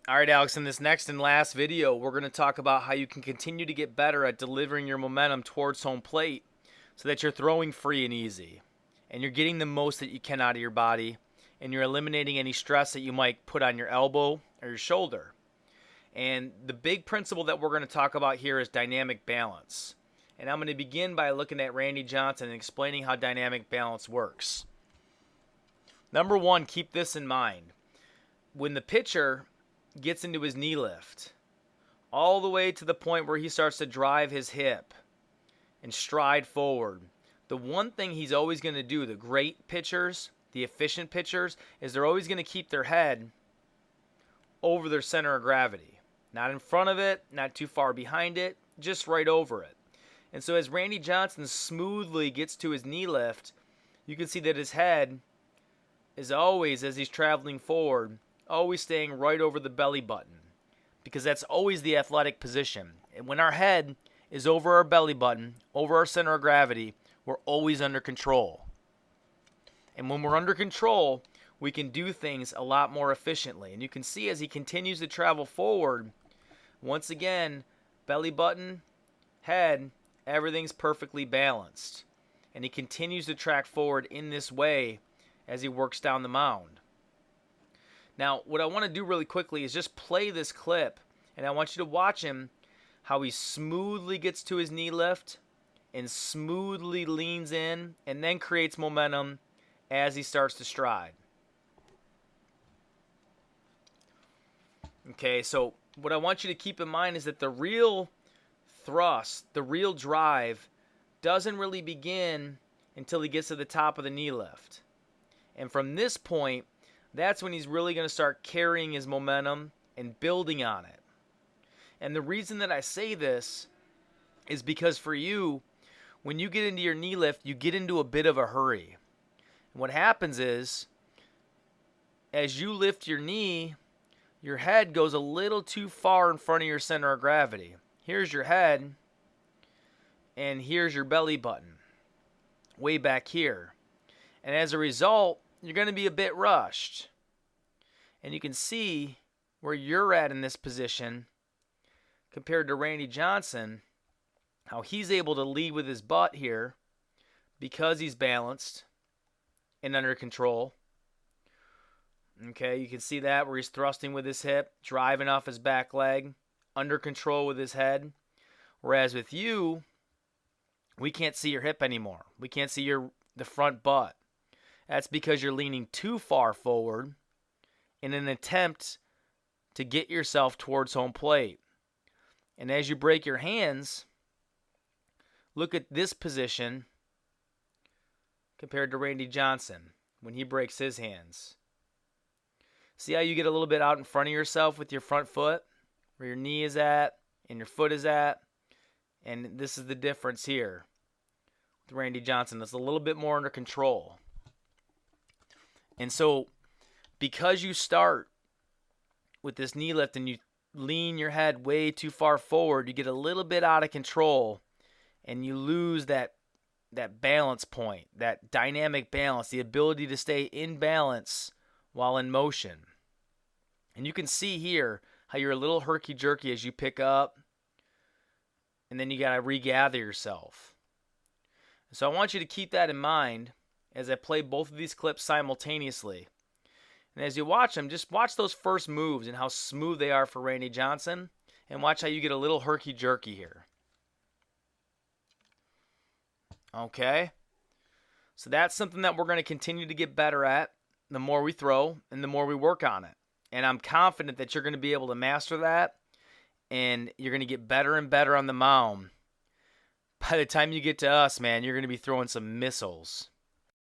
All right, Alex, in this next and last video, we're going to talk about how you can continue to get better at delivering your momentum towards home plate so that you're throwing free and easy and you're getting the most that you can out of your body and you're eliminating any stress that you might put on your elbow or your shoulder. And the big principle that we're going to talk about here is dynamic balance. And I'm going to begin by looking at Randy Johnson and explaining how dynamic balance works. Number one, keep this in mind. When the pitcher gets into his knee lift, all the way to the point where he starts to drive his hip and stride forward, the one thing he's always going to do, the great pitchers, the efficient pitchers, is they're always going to keep their head over their center of gravity. Not in front of it, not too far behind it, just right over it. And so as Randy Johnson smoothly gets to his knee lift, you can see that his head is always, as he's traveling forward, always staying right over the belly button, because that's always the athletic position. And when our head is over our belly button, over our center of gravity, we're always under control. And when we're under control, we can do things a lot more efficiently. And you can see as he continues to travel forward, once again, belly button, head, everything's perfectly balanced. And he continues to track forward in this way as he works down the mound. Now, what I want to do really quickly is just play this clip, and I want you to watch him, how he smoothly gets to his knee lift and smoothly leans in and then creates momentum as he starts to stride. Okay, so what I want you to keep in mind is that the real thrust, the real drive, doesn't really begin until he gets to the top of the knee lift. And from this point, that's when he's really going to start carrying his momentum and building on it. And the reason that I say this is because for you, when you get into your knee lift, you get into a bit of a hurry. And what happens is, as you lift your knee, your head goes a little too far in front of your center of gravity. Here's your head, and here's your belly button, way back here. And as a result, you're going to be a bit rushed. And you can see where you're at in this position compared to Randy Johnson, how he's able to lead with his butt here because he's balanced and under control. Okay, you can see that where he's thrusting with his hip, driving off his back leg, under control with his head. Whereas with you, we can't see your hip anymore. We can't see the front butt. That's because you're leaning too far forward in an attempt to get yourself towards home plate. And as you break your hands, look at this position compared to Randy Johnson when he breaks his hands. See how you get a little bit out in front of yourself with your front foot, where your knee is at and your foot is at? And this is the difference here with Randy Johnson. It's a little bit more under control. And so, because you start with this knee lift and you lean your head way too far forward, you get a little bit out of control and you lose that balance point, that dynamic balance, the ability to stay in balance while in motion. And you can see here how you're a little herky-jerky as you pick up, and then you got to regather yourself. So I want you to keep that in mind as I play both of these clips simultaneously. And as you watch them, just watch those first moves and how smooth they are for Randy Johnson, and watch how you get a little herky-jerky here. Okay? So that's something that we're going to continue to get better at the more we throw and the more we work on it. And I'm confident that you're going to be able to master that, and you're going to get better and better on the mound. By the time you get to us, man, you're going to be throwing some missiles.